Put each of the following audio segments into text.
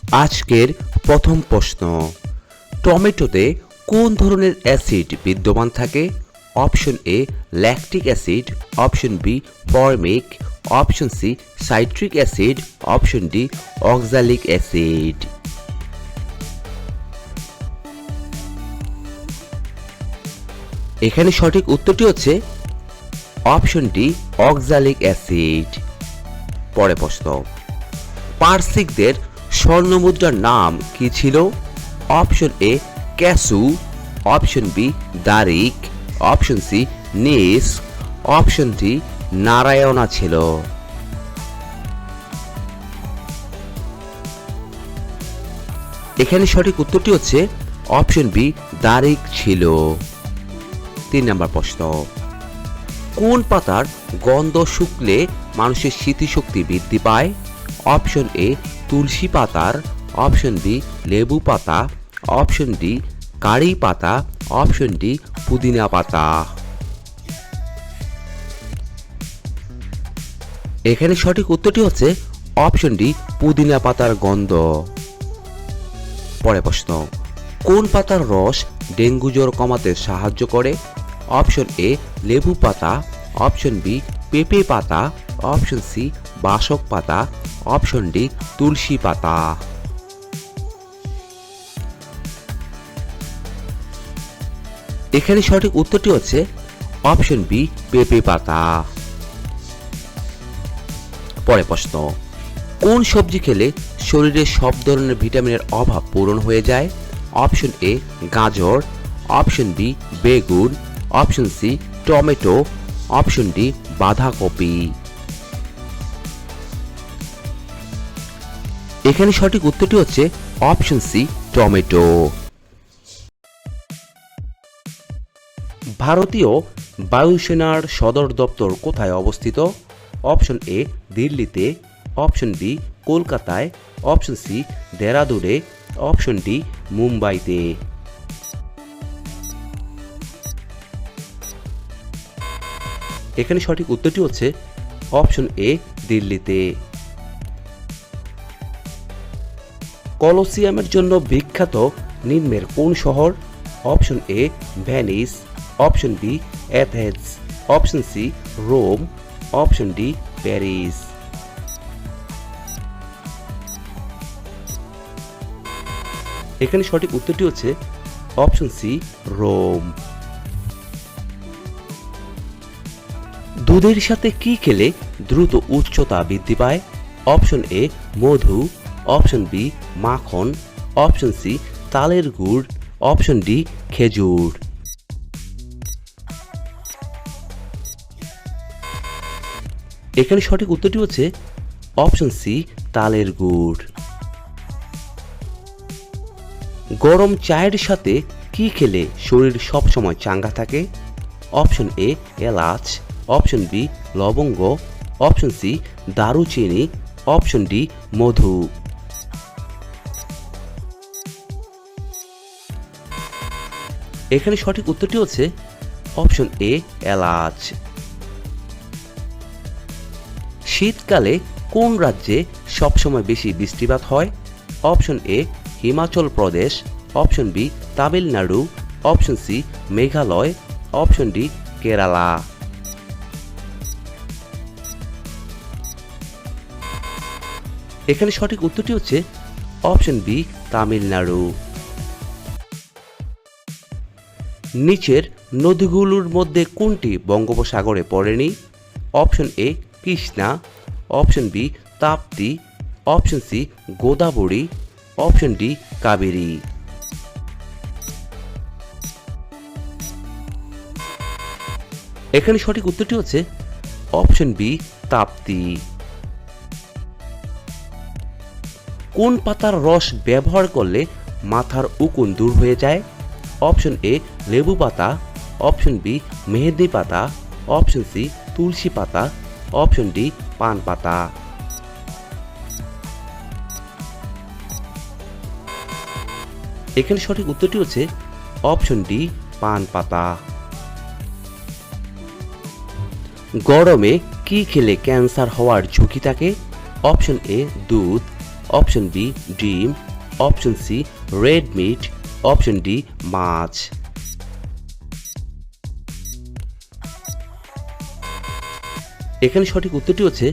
আজকের প্রথম প্রশ্ন, টমেটোতে কোন ধরনের অ্যাসিড বিদ্যমান থাকে? Option A lactic acid, option B formic, option C citric acid, option D oxalic acid. এখানে সঠিক উত্তরটি হচ্ছে অপশন ডি অক্সালিক অ্যাসিড। পরে প্রশ্ন, পারসিকদের স্বর্ণমুদ্রার নাম কি ছিল? অপশন এ ক্যাসু, অপশন বি দারিক, অপশন সি নিস, অপশন ডি নারায়ণা ছিল। এখানে সঠিক উত্তরটি হচ্ছে অপশন বি দারিক ছিল। 3 নম্বর প্রশ্ন, কোন পাতার গন্ধ শুকলে মানুষের স্মৃতিশক্তি বৃদ্ধি পায়? অপশন এ তুলসী পাতার, অপশন বি লেবু পাতা, অপশন ডি কারি পাতা, অপশন ডি পুদিনা পাতা। এখানে সঠিক উত্তরটি হচ্ছে অপশন ডি পুদিনা পাতার গন্ধ। পরে প্রশ্ন, কোন পাতার রস ডেঙ্গু জ্বর কমাতে সাহায্য করে? অপশন এ লেবু পাতা, অপশন বি পেঁপে পাতা, অপশন সি বাসক পাতা, অপশন ডি তুলসী পাতা। এখানে সঠিক উত্তরটি হচ্ছে অপশন বি পেঁপে পাতা। পরে প্রশ্ন, কোন সবজি খেলে শরীরে সব ধরনের ভিটামিনের অভাব পূরণ হয়ে যায়? অপশন এ গাজর, অপশন বি বেগুন, option C tomato, option D বাঁধাকপি। এখানে সঠিক উত্তরটি হচ্ছে অপশন সি টমেটো। ভারতীয় বায়ুসেনার সদর দপ্তর কোথায় অবস্থিত? অপশন এ দিল্লিতে, অপশন বি কলকাতায়, অপশন সি দেরাদুনে, অপশন ডি মুম্বাইতে। এখানে সঠিক উত্তরটি হচ্ছে অপশন এ দিল্লিতে। কলোসিয়ামের জন্য বিখ্যাত নিম্নের কোন শহর? Option A Venice, option B Athens, option C Rome, option D Paris. এখানে সঠিক উত্তরটি হচ্ছে অপশন সি রোম। দুধের সাথে কি খেলে দ্রুত উচ্চতা বৃদ্ধি পায়? অপশন এ মধু, অপশন বি মাখন, অপশন সি তালের গুড়, অপশন ডি খেজুর। এখানে সঠিক উত্তরটি হচ্ছে অপশন সি তালের গুড়। গরম চায়ের সাথে কি খেলে শরীর সবসময় চাঙ্গা থাকে? অপশন এ এলাচ, অপশন বি লবঙ্গ, অপশন সি দারুচিনি, অপশন ডি মধু। এখানে সঠিক উত্তরটি হচ্ছে অপশন এ এলাচ। শীতকালে কোন রাজ্যে সবসময় বেশি বৃষ্টিপাত হয়? Option A Himachal Pradesh, option B Tamil Nadu, option C Meghalaya, option D Kerala. এখানে সঠিক উত্তরটি হচ্ছে অপশন বি তামিলনাড়ু। নিচের নদীগুলোর মধ্যে কোনটি বঙ্গোপসাগরে পড়েনি? Option A Krishna, option B Tapti, option C Godavari, option D Kaveri. এখানে সঠিক উত্তরটি হচ্ছে অপশন বি তাপ্তি। কোন পাতার রস ব্যবহার করলে মাথার উকুন দূর হয়ে যায়? অপশন এ লেবু পাতা, অপশন বি মেহেদি পাতা, অপশন সি তুলসী পাতা, অপশন ডি পান পাতা। এখানে সঠিক উত্তরটি হচ্ছে অপশন ডি পান পাতা। গরমে কি খেলে ক্যান্সার হওয়ার ঝুঁকি থাকে? অপশন এ দুধ, অপশন বি ডিম, option C red meat, option D মাছ। এখানে সঠিক উত্তরটি হচ্ছে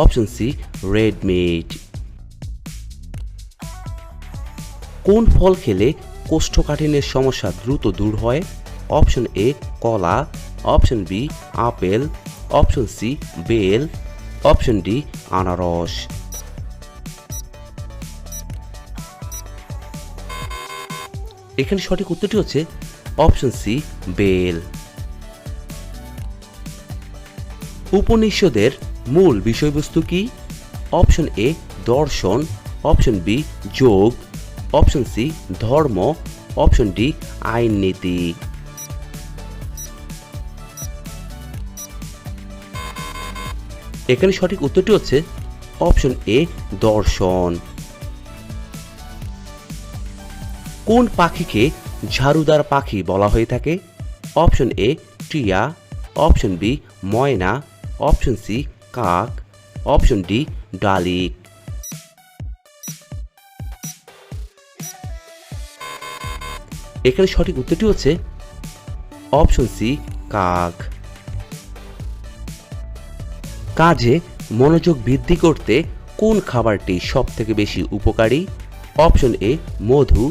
অপশন সি রেড মিট। কোন ফল খেলে কোষ্ঠকাঠিন্যের সমস্যা দ্রুত দূর হয়? অপশন এ কলা, option B apple, option C বেল, অপশন ডি আনারস। এখানে সঠিক উত্তরটি হচ্ছে অপশন সি বেল। উপনিষদের মূল বিষয়বস্তু কি? অপশন এ দর্শন, অপশন বি যোগ, অপশন সি ধর্ম, অপশন ডি আইন নীতি। এখানে সঠিক উত্তরটি হচ্ছে অপশন এ দর্শন। কোন পাখিকে ঝাড়ুদার পাখি বলা হয়ে থাকে? অপশন এ টিয়া, অপশন বি ময়না, অপশন সি কাক, অপশন ডি ডালিক। এখানে সঠিক উত্তরটি হচ্ছে অপশন সি কাক। কাজে মনোযোগ বৃদ্ধি করতে কোন খাবারটি সবথেকে বেশি উপকারী? অপশন এ মধু,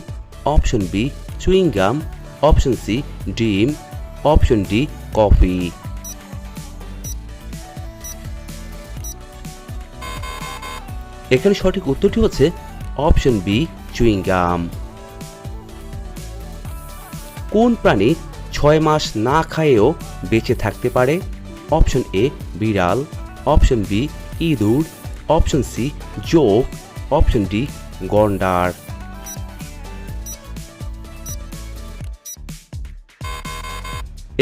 option B chewing gum, option C ডিম, অপশন ডি কফি। এখানে সঠিক উত্তরটি হচ্ছে অপশন বি চুইংগাম। কোন প্রাণী 6 মাস না খায়েও বেঁচে থাকতে পারে? অপশন এ বিড়াল, অপশন বি ইঁদুর, অপশন সি জোক, অপশন ডি গন্ডার।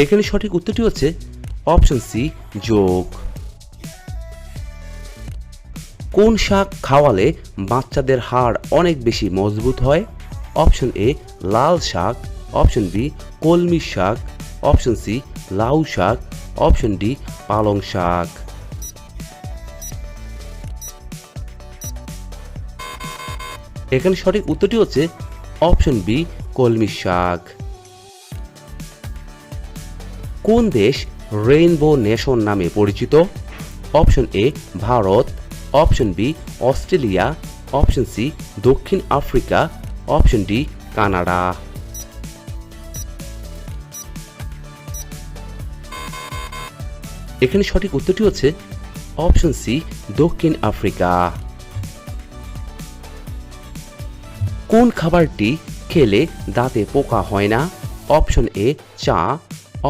এখানে সঠিক উত্তরটি হচ্ছে অপশন সি জোক। কোন শাক খাওয়ালে বাচ্চাদের হাড় অনেক বেশি মজবুত হয়? অপশন এ লাল শাক, অপশন বি কলমি শাক, অপশন সি লাউ শাক, অপশন ডি পালং শাক। এখানে সঠিক উত্তরটি হচ্ছে অপশন বি কলমি শাক। কোন দেশ রেইনবো নেশন নামে পরিচিত? Option A Bharat, option B Australia, option C দক্ষিণ আফ্রিকা, অপশন ডি কানাডা। এখানে সঠিক উত্তরটি হচ্ছে অপশন সি দক্ষিণ আফ্রিকা। কোন খাবারটি খেলে দাঁতে পোকা হয় না? অপশন এ চা,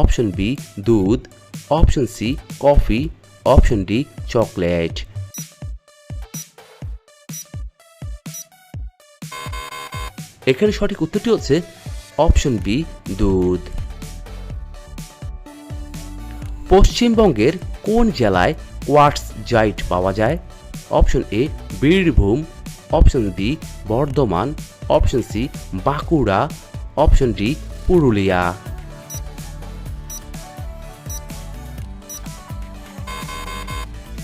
অপশন বি দুধ, option C coffee, option D chocolate. এখানে সঠিক উত্তরটি হচ্ছে অপশন বি দুধ। পশ্চিমবঙ্গের কোন জেলায় কোয়ার্টজ জাইট পাওয়া যায়? Option A Birbhum, option B Bardhaman, option C Bankura, option D Purulia.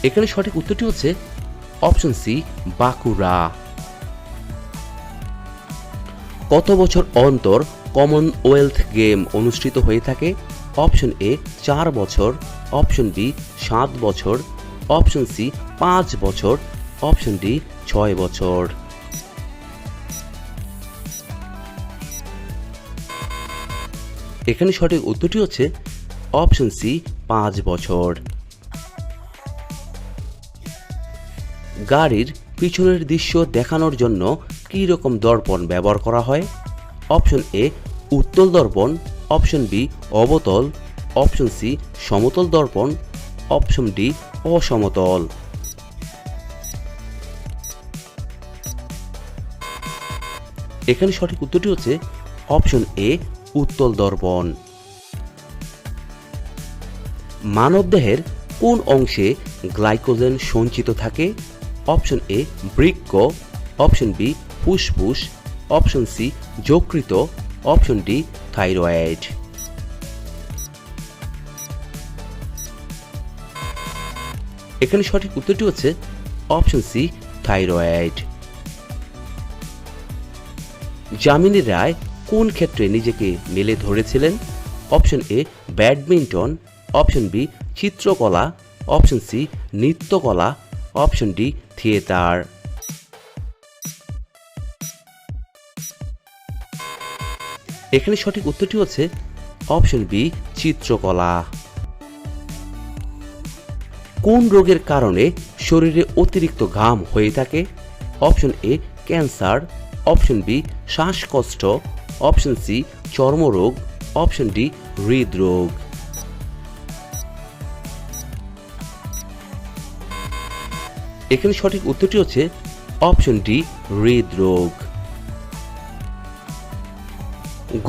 এখানে সঠিক উত্তরটি হচ্ছে অপশন সি বাঁকুড়া। কত বছর অন্তর কমনওয়েলথ গেম অনুষ্ঠিত হয়ে থাকে? অপশন এ 4 বছর, অপশন বি 7 বছর, অপশন সি 5 বছর, অপশন ডি 6 বছর। এখানে সঠিক উত্তরটি হচ্ছে অপশন সি 5 বছর। গাড়ির পিছনের দৃশ্য দেখানোর জন্য কী রকম দর্পণ ব্যবহার করা হয়? অপশন এ উত্তল দর্পণ, অপশন বি অবতল, অপশন সি সমতল দর্পণ, অপশন ডি অসমতল। এখানে সঠিক উত্তরটি হচ্ছে অপশন এ উত্তল দর্পণ। মানবদেহের কোন অংশে গ্লাইকোজেন সঞ্চিত থাকে? অপশন এ বৃক্ক, অপশন বি ফুসফুস, অপশন সি যকৃত, অপশন ডি থাইরয়েড। এখানে সঠিক উত্তরটি হচ্ছে option C thyroid. Jamini Roy কোন ক্ষেত্রে নিজেকে মেলে ধরেছিলেন? Option A badminton, option B চিত্রকলা, অপশন সি নৃত্যকলা, অপশন ডি থিয়েটার। এখানে সঠিক উত্তরটি হচ্ছে অপশন বি চিত্রকলা। কোন রোগের কারণে শরীরে অতিরিক্ত ঘাম হয়ে থাকে? Option A cancer, option B শ্বাসকষ্ট, অপশন সি চর্মরোগ, অপশন ডি হৃদরোগ। এখানে সঠিক উত্তরটি হচ্ছে অপশন ডি হৃদরোগ।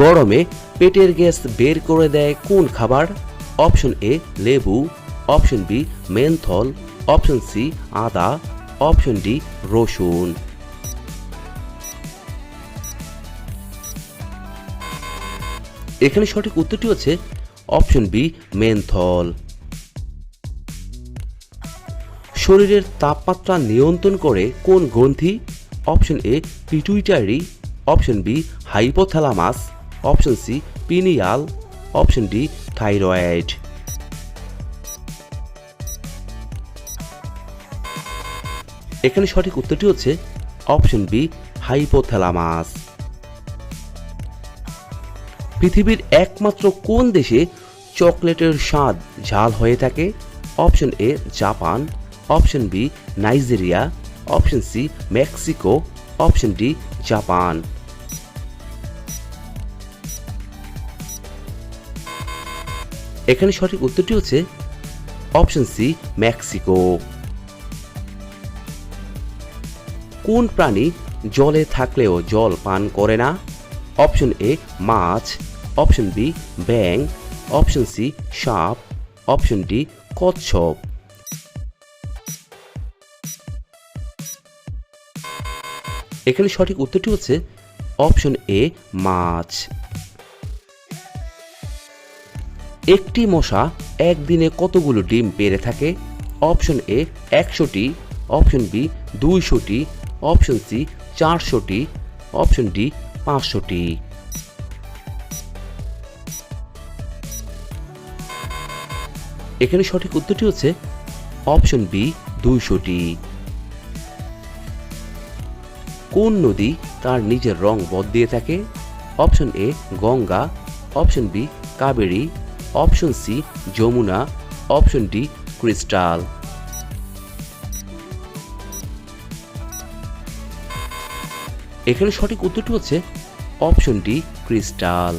গরমে পেটের গ্যাস বের করে দেয় কোন খাবার? অপশন এ লেবু, option B menthol, option C আদা, অপশন ডি রসুন। এখানে সঠিক উত্তরটি হচ্ছে অপশন বি মেন্থল। শরীরের তাপমাত্রা নিয়ন্ত্রণ করে কোন গ্রন্থি? Option A pituitary, option B hypothalamus, option C pineal, option D thyroid. এখানে সঠিক উত্তরটি হচ্ছে অপশন বি হাইপোথ্যালামাস। পৃথিবীর একমাত্র কোন দেশে চকলেটের স্বাদ ঝাল হয়ে থাকে? Option A Japan, option B Nigeria, option C Mexico, option D Japan. এখানে সঠিক উত্তরটি হচ্ছে অপশন সি মেক্সিকো। কোন প্রাণী জলে থাকলেও জল পান করে না? অপশন এ মাছ, অপশন বি ব্যাঙ, অপশন সি সাপ, অপশন ডি কচ্ছপ। এখানে সঠিক উত্তরটি হচ্ছে অপশন এ মাছ। একটি মশা একদিনে কতগুলো ডিম পেড়ে থাকে? অপশন এ 100টি, অপশন বি 200টি, অপশন সি 400টি, অপশন ডি 500টি। এখানে সঠিক উত্তরটি হচ্ছে অপশন বি 200টি। কোন নদী তার নিজের রং বদলিয়ে থাকে? Option A Ganga, option B Kaveri, option C Yamuna, option D crystal. এখানে সঠিক উত্তরটি হচ্ছে অপশন ডি ক্রিস্টাল।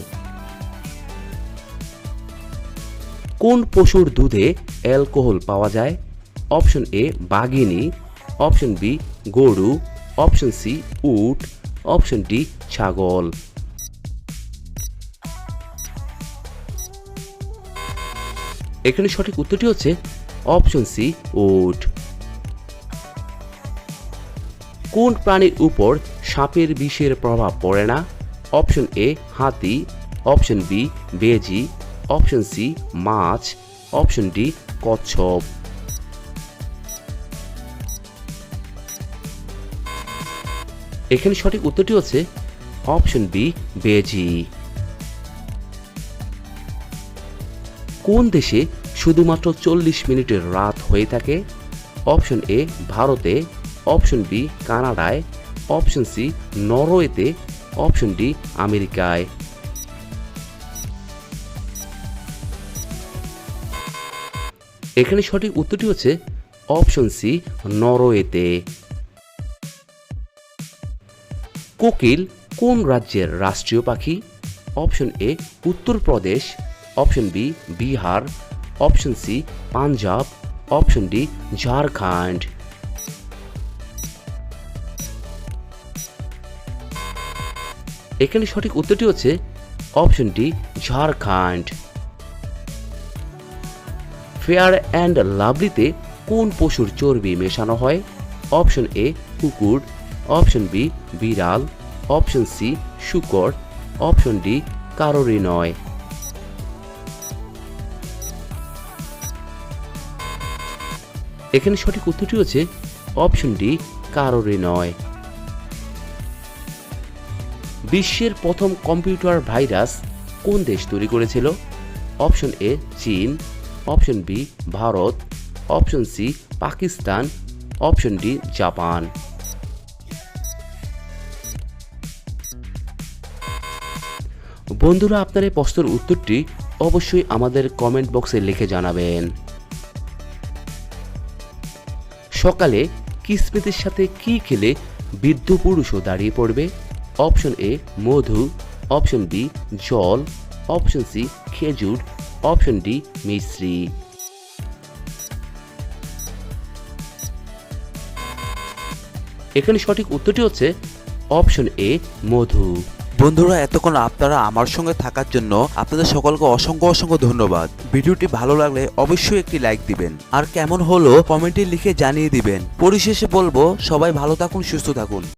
কোন পশুর দুধে অ্যালকোহল পাওয়া যায়? অপশন এ বাঘিনী, অপশন বি গরু, অপশন সি উট, অপশন ডি ছাগল। এখানে সঠিক উত্তরটি হচ্ছে অপশন সি উট। কোন প্রাণীর উপর সাপের বিষের প্রভাব পড়ে না? অপশন এ হাতি, অপশন বি বেজি, অপশন সি মাছ, অপশন ডি কচ্ছপ। এখানে সঠিক উত্তরটি হচ্ছে অপশন বি বেজি। কোন দেশে শুধুমাত্র 40 মিনিটের রাত হয়ে থাকে? অপশন এ ভারতে, অপশন বি কানাডায়, অপশন সি নরওয়েতে, অপশন ডি আমেরিকায়। এখানে সঠিক উত্তরটি হচ্ছে অপশন সি নরওয়েতে। কোকিল কোন রাজ্যের রাষ্ট্রীয় পাখি? Option A Uttar Pradesh, option B Bihar, option C Punjab, option D Jharkhand. এখানে সঠিক উত্তরটি হচ্ছে option D Jharkhand. Fair and লাভলিতে কোন পশুর চর্বি মেশানো হয়? অপশন এ কুকুর, অপশন বি বিড়াল, অপশন সি শূকর, অপশন ডি কারোরই নয়। এখানে সঠিক উত্তরটি হচ্ছে অপশন ডি কারোরই নয়। বিশ্বের প্রথম কম্পিউটার ভাইরাস কোন দেশ তৈরি করেছিল? অপশন এ চীন, option B Bharat, option C Pakistan, option D Japan. বন্ধুরা, আপনার এই প্রশ্নের উত্তরটি অবশ্যই আমাদের কমেন্ট বক্সে লিখে জানাবেন। সকালে কিসমিসের সাথে কি খেলে বৃদ্ধ পুরুষও দাঁড়িয়ে পড়বে? অপশন এ মধু, অপশন বি জল, অপশন সি খেজুর, অপশন ডি মিশ্রি। এখানে সঠিক উত্তরটি হচ্ছে অপশন এ মধু। বন্ধুরা, এতক্ষণ আপনারা আমার সঙ্গে থাকার জন্য আপনাদের সকলকে অসংখ্য অসংখ্য ধন্যবাদ। ভিডিওটি ভালো লাগলে অবশ্যই একটি লাইক দিবেন, আর কেমন হলো কমেন্টে লিখে জানিয়ে দিবেন। পরিশেষে বলবো, সবাই ভালো থাকুন, সুস্থ থাকুন।